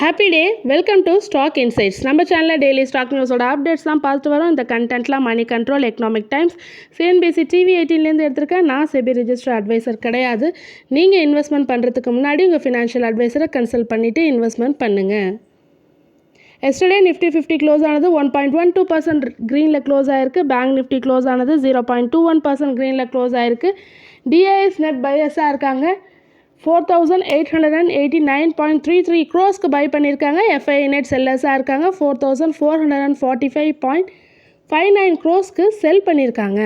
Happy day, welcome to stock insights. நம்ம சேனலில் daily stock நியூஸோட updates தான் பார்த்துட்டு வரோம். இந்த கண்டென்ட்லாம் Moneycontrol, Economic Times, CNBC TV 18லேருந்து எடுத்திருக்கேன். நான் செபி ரிஜிஸ்டர் அட்வைசர் கிடையாது. நீங்கள் இன்வெஸ்ட்மெண்ட் பண்ணுறதுக்கு முன்னாடி உங்கள் ஃபினான்ஷியல் அட்வைசரை கன்சல்ட் பண்ணிவிட்டு இன்வெஸ்ட்மெண்ட் பண்ணுங்கள். எஸ்டர்டே நிஃப்டி 50 க்ளோஸ் ஆனது 1.12% க்ரீனில் க்ளோஸ் ஆயிருக்கு. பேங்க் நிஃப்டி க்ளோஸ் ஆனது 0.21% க்ரீனில் க்ளோஸ் ஆயிருக்கு. டிஐஎஸ் நெட் பையர்ஸாக இருக்காங்க. 4,889.33 க்ரோஸ்க்கு பை பண்ணியிருக்காங்க. எஃப்ஐ நெட் செல்லர்ஸாக இருக்காங்க. 4,445.59 க்ரோஸ்க்கு செல் பண்ணியிருக்காங்க.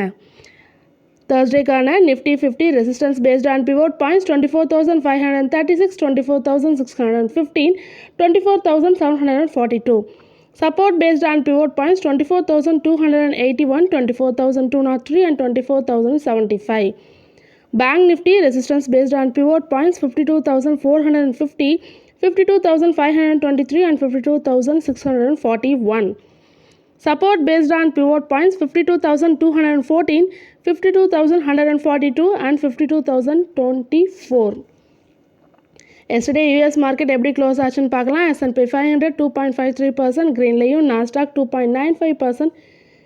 தேர்ஸ்டேக்கான Nifty 50 resistance based on pivot points 24,536, 24,615, 24,742. Support based on pivot points 24,281, 24,203 and 24,075. Bank Nifty resistance based on pivot points 52,450, 52,523 and 52,641. Support based on pivot points 52,214, 52,142 and 52,024. Yesterday US market எப்படி close ஆச்சுன்னு பார்க்கலாம். S&P 500 2.53% க்ரீன்லேயும், Nasdaq 2.95%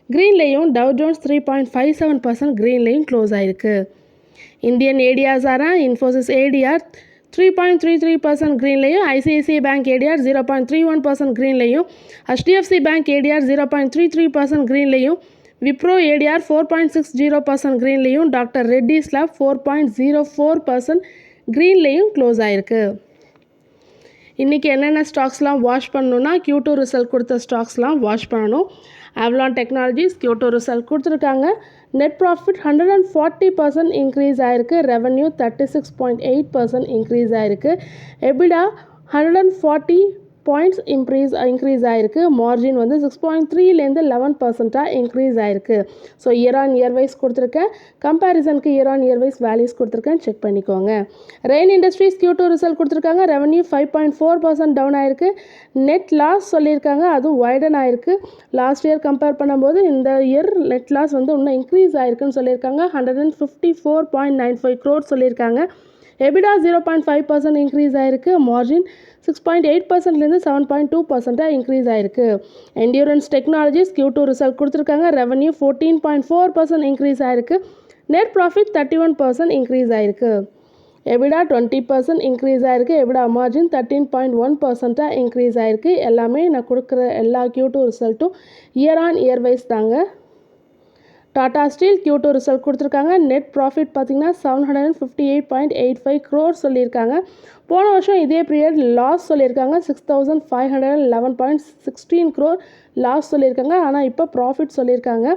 க்ரீன்லேயும், Dow Jones 3.57% க்ரீன்லேயும் close ஆயிருக்கு. Indian ஏடிஆர்ஸான Infosys ADR 3.33% க்ரீன்லேயும், ICICI bank ADR 0.31% க்ரீன்லேயும், HDFC பேங்க் ஏடிஆர் 0.33% க்ரீன்லேயும், விப்ரோ ஏடிஆர் 4.60% க்ரீன்லேயும், டாக்டர் ரெட்டிஸ் லேப் 4.04% க்ரீன்லேயும் க்ளோஸ் ஆயிருக்கு. இன்றைக்கி என்னென்ன ஸ்டாக்ஸ்லாம் வாஷ் பண்ணணுன்னா, Q2 ரிசல்ட் கொடுத்த ஸ்டாக்ஸ்லாம் வாஷ் பண்ணணும். Avalon டெக்னாலஜிஸ் Q2 ரிசல்ட் கொடுத்துருக்காங்க. நெட் ப்ராஃபிட் 140% இன்க்ரீஸ் ஆயிருக்கு. ரெவன்யூ 36.8% இன்க்ரீஸ் ஆயிருக்கு. எபிடா 140 பாயிண்ட்ஸ் இன்க்ரீஸ் ஆயிருக்கு. மார்ஜின் வந்து 6.3லேருந்து 11% இன்க்ரீஸ் ஆயிருக்கு. So year on year wise கொடுத்துருக்கேன். கம்பேரிசனுக்கு year on year wise values கொடுத்துருக்கேன், செக் பண்ணிக்கோங்க. ரெயின் இண்டஸ்ட்ரீஸ் Q2 ரிசல்ட் கொடுத்துருக்காங்க. ரெவன்யூ 5.4% டவுன் ஆயிருக்கு. நெட் லாஸ் சொல்லியிருக்காங்க, அதுவும் வைடன் ஆயிருக்கு. லாஸ்ட் இயர் கம்பேர் பண்ணும்போது இந்த இயர் நெட் லாஸ் வந்து இன்னும் இன்க்ரீஸ் ஆயிருக்குன்னு சொல்லியிருக்காங்க. 154.95 crores சொல்லியிருக்காங்க. எபிடா 0.5% இன்க்ரீஸ் ஆயிருக்கு. மார்ஜின் 6.8%லேருந்து 7.2% இன்க்ரீஸ் ஆயிருக்கு. என்டியூரன்ஸ் டெக்னாலஜிஸ் Q2 ரிசல்ட் கொடுத்துருக்காங்க. ரெவன்யூ 14.4% இன்க்ரீஸ் ஆயிருக்கு. நெட் ப்ராஃபிட் 31% இன்க்ரீஸ் ஆயிருக்கு. எபிடா 20% இன்க்ரீஸ் ஆயிருக்கு. எபிடா மார்ஜின் 13.1% இன்க்ரீஸ் ஆயிருக்கு. எல்லாமே நான் கொடுக்குற எல்லா Q2 ரிசல்ட்டும் இயர் ஆன் இயர் வைஸ் தாங்க. டாடா ஸ்டீல் Q2 ரிசல்ட் கொடுத்துருக்காங்க. நெட் ப்ராஃபிட் பார்த்திங்கன்னா 758.85 crores சொல்லியிருக்காங்க. போன வருஷம் இதே பீரியட் லாஸ் சொல்லியிருக்காங்க. 6,511.16 crore லாஸ் சொல்லியிருக்காங்க. ஆனால் இப்போ ப்ராஃபிட் சொல்லியிருக்காங்க.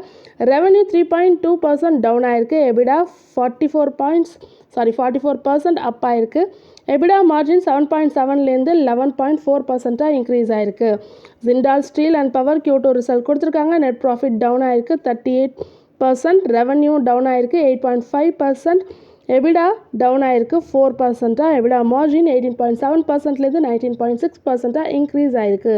ரெவன்யூ 3.2% டவுன் ஆயிருக்கு. எபிடா 44% அப் ஆயிருக்கு. எபிடா மார்ஜின் 7.7லேருந்து 11.4% இன்க்ரீஸ் ஆயிருக்கு. Jindal steel and power Q2 result கொடுத்துருக்காங்க. நெட் ப்ராஃபிட் டவுன் ஆயிருக்கு 38%, ரெவன்யூ டவுன் ஆயிருக்கு 8.5%, எபிடா டவுன் ஆயிருக்கு 4%, எபிடா மார்ஜின் 18.7%லேருந்து 19.6% இன்க்ரீஸ் ஆயிருக்கு.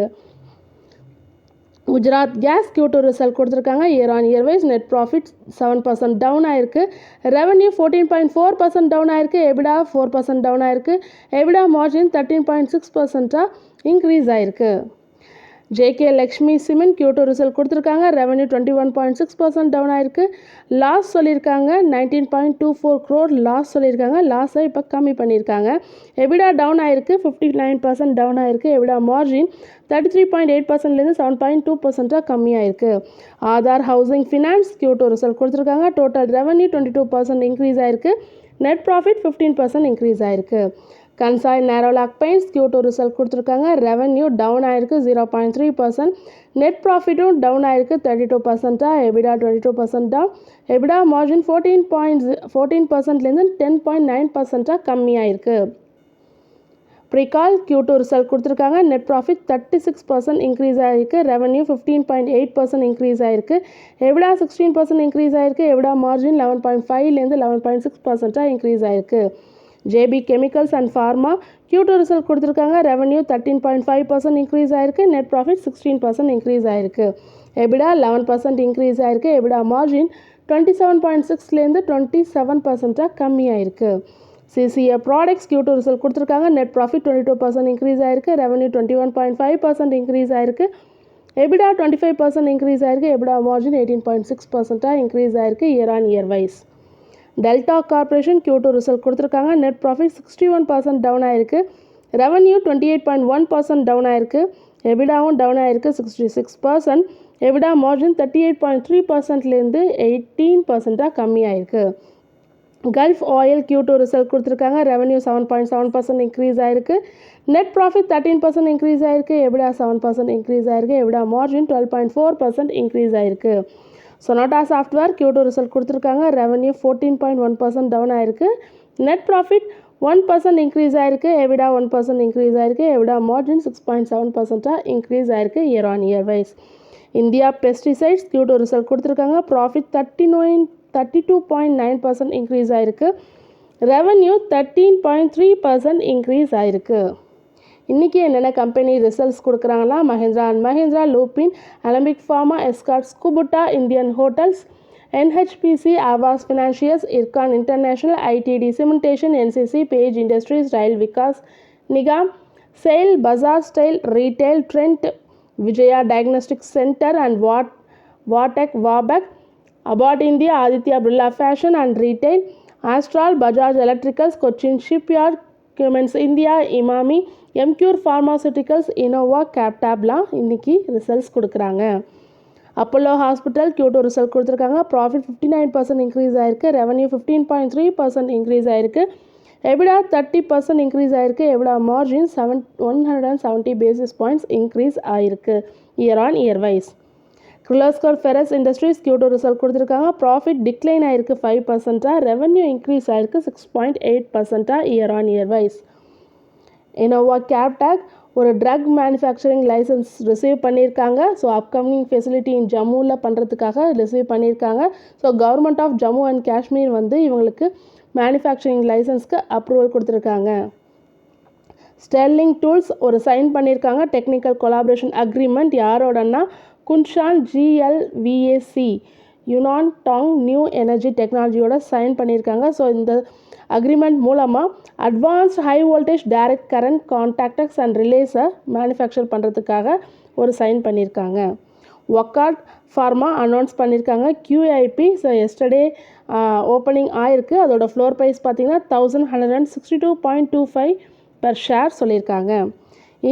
குஜராத் கேஸ் Q2 ரிசல்ட் கொடுத்துருக்காங்க. Year on year wise net profit 7% down ஆயிருக்கு. ரெவன்யூ 14.4% டவுன் ஆயிருக்கு. எபிடா 4% டவுன் ஆயிருக்கு. எபிடா மார்ஜின் 13.6% இன்க்ரீஸ் ஆயிருக்கு. JK Lakshmi cement Q2 result கொடுத்துருக்காங்க. ரெவன்யூ 21.6% டவுன் ஆயிருக்கு. லாஸ் சொல்லியிருக்காங்க 19.24 crore லாஸ் சொல்லியிருக்காங்க. லாஸை இப்போ கம்மி பண்ணியிருக்காங்க. எபிடா டவுன் ஆயிருக்கு 59% டவுன் ஆயிருக்கு. எபிடா மார்ஜின் 33.8%லேருந்து 7.2% கம்மியாயிருக்கு. Aadhar Housing Finance Q2 result கொடுத்துருக்காங்க. டோட்டல் ரெவன்யூ 22% இன்க்ரீஸ் ஆயிருக்கு. நெட் ப்ராஃபிட் 15% இன்க்ரீஸ் ஆயிருக்கு. Kansai Nerolac Paints Q2 result கொடுத்துருக்காங்க. ரெவன்யூ டவுன் ஆயிருக்கு 0.3%. நெட் ப்ராஃபிட்டும் டவுன் ஆயிருக்கு 32%. EBITDA 22% down. எபிடா மார்ஜின் 14%லேருந்து 10.9% கம்மியாயிருக்கு. PRICOL Q2 ரிசல்ட் கொடுத்துருக்காங்க. நெட் ப்ராஃபிட் 36% இன்க்ரீஸ் ஆயிருக்கு. ரெவன்யூ 15.8% இன்க்ரீஸ் ஆயிருக்கு. எபிடா 16% இன்க்ரீஸ் ஆயிருக்கு. எபிடா மார்ஜின் 11.5லேருந்து 11.6% இன்க்ரீஸ் ஆயிருக்கு. JB Chemicals and Pharma Q2 result கொடுத்துருக்காங்க. ரெவன்யூ 13.5% இன்க்ரீஸ் ஆயிருக்கு. நெட் ப்ராஃபிட் 16% இன்க்ரீஸ் ஆயிருக்கு. எபிடா 11% இன்க்ரீஸ் ஆயிருக்கு. எபிடா மார்ஜின் 27.6லேருந்து 27% கம்மியாயிருக்கு. CCA ப்ராடக்ட்ஸ் Q2 ரிசல்ட் கொடுத்துருக்காங்க. நெட் ப்ராஃபிட் 22% இன்க்ரீஸ் ஆயிருக்கு. ரெவன்யூ 21.5% இன்க்ரீஸ் ஆயிருக்கு. EBITDA 25% இன்க்ரீஸ் ஆயிருக்கு. EBITDA மார்ஜின் 18.6% இன்க்ரீஸ் ஆயிருக்கு year on year wise. Delta Corporation Q2 result கொடுத்துருக்காங்க. நெட் ப்ராஃபிட் 61% டவுன் ஆயிருக்கு. ரெவன்யூ 28.1% டவுன் ஆயிருக்கு. எபிடாவும் டவுன் ஆயிருக்கு 66%. எபிடா மார்ஜின் 38.3%லேருந்து 18% கம்மியாயிருக்கு. கல்ஃப் ஆயில் Q2 ரிசல்ட் கொடுத்துருக்காங்க. ரெவன்யூ 7.7% இன்க்ரீஸ் ஆயிருக்கு. நெட் ப்ராஃபிட் 13% இன்க்ரீஸ் ஆயிருக்கு. எபிடா 7% இன்க்ரீஸ் ஆயிருக்கு. எபிடா மார்ஜின் 12.4% இன்க்ரீஸ் ஆயிருக்கு. சொனாட்டா சாஃப்ட்வேர் Q2 ரிசல்ட் கொடுத்துருக்காங்க. ரெவன்யூ 14.1% டவுன் ஆயிருக்கு. நெட் ப்ராஃபிட் 1% இன்க்ரீஸ் ஆயிருக்கு. எபிடா 1% இன்க்ரீஸ் ஆயிருக்கு. எபிடா மார்ஜின் 6.7% இன்க்ரீஸ் ஆயிருக்கு year on year wise. India Pesticides Q2 result கொடுத்துருக்காங்க. ப்ராஃபிட் 32.9% இன்க்ரீஸ் ஆயிருக்கு. ரெவன்யூ 13.3% இன்க்ரீஸ் ஆயிருக்கு. இன்றைக்கி என்னென்ன கம்பெனி ரிசல்ட்ஸ் கொடுக்குறாங்களா? Mahindra and Mahindra, Lupin, Alembic Pharma, Escorts, Kubota, Indian Hotels, NHPC, Aavas Financials, Ircon International, ITD Cementation, NCC, Page Industries, Rail Vikas Nigam, Sale, Bazaar Style, Retail, Trent, Vijaya Diagnostic Center and Vatek, Wabak, About India, Aditya Birla Fashion and Retail, Astral, Bajaj Electricals, Cochin Shipyard, Cummins India, Imami, Emcure Pharmaceuticals, Innova, Captabலாம் இன்னைக்கு results கொடுக்குறாங்க. Apollo Hospital Q2 result கொடுத்துருக்காங்க. Profit 59% increase ஆயிருக்கு. Revenue 15.3% increase ஆயிருக்கு. EBITDA 30% increase ஆயிருக்கு. EBITDA margin 170 basis points increase ஆயிருக்கு year on year wise. Kirloskar Ferrous Industries Q2 result கொடுத்துருக்காங்க. Profit decline ஆயிருக்கு 5%. ரெவன்யூ இன்க்ரீஸ் ஆயிருக்கு 6.8% year on year wise. Innova Captab ஒரு drug manufacturing licence receive பண்ணியிருக்காங்க. So upcoming facility in ஜம்முவில் பண்ணுறதுக்காக receive பண்ணியிருக்காங்க. So government of Jammu and Kashmir வந்து இவங்களுக்கு மேனுஃபேக்சரிங் லைசன்ஸ்க்கு அப்ரூவல் கொடுத்துருக்காங்க. ஸ்டெர்லிங் டூல்ஸ் ஒரு சைன் பண்ணியிருக்காங்க டெக்னிக்கல் கொலாபரேஷன் அக்ரிமெண்ட். யாரோடனா Kunshan GLVAC Yunan Tang New Energy டெக்னாலஜியோட சைன் பண்ணியிருக்காங்க. ஸோ இந்த அக்ரிமெண்ட் மூலமாக advanced high voltage direct current contactors and ரிலேஸை மேனுஃபேக்சர் பண்ணுறதுக்காக ஒரு சைன் பண்ணியிருக்காங்க. Wockhardt ஃபார்மா அனௌன்ஸ் பண்ணியிருக்காங்க QIP. ஸோ எஸ்டர்டே ஓப்பனிங் ஆயிருக்கு. அதோட ஃப்ளோர் ப்ரைஸ் பார்த்தீங்கன்னா 1162.25 பெர் ஷேர் சொல்லியிருக்காங்க.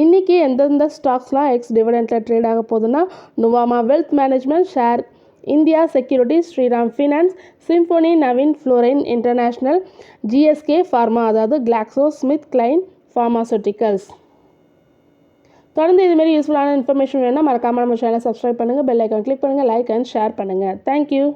இன்றைக்கி எந்தெந்த ஸ்டாக்ஸ்லாம் டிவிடெண்டில் ட்ரேட் ஆக போகுதுன்னா Nuvama Wealth Management share, India Securities, Shriram Finance, Symphony, Navin Fluorine International, GSK Pharma அதாவது கிளாக்ஸோ ஸ்மித் கிளைன் ஃபார்மாசூட்டிக்கல்ஸ். தொடர்ந்து இதுமாரி யூஸ்ஃபுல்லான இன்ஃபர்மேஷன் வேணும்னா மறக்காமல் நம்ம சேனலை சப்ஸ்கிரைப் பண்ணுங்கள், பெல் ஐக்கான் கிளிக் பண்ணுங்கள், லைக் அண்ட் ஷேர் பண்ணுங்கள். தேங்க்யூ.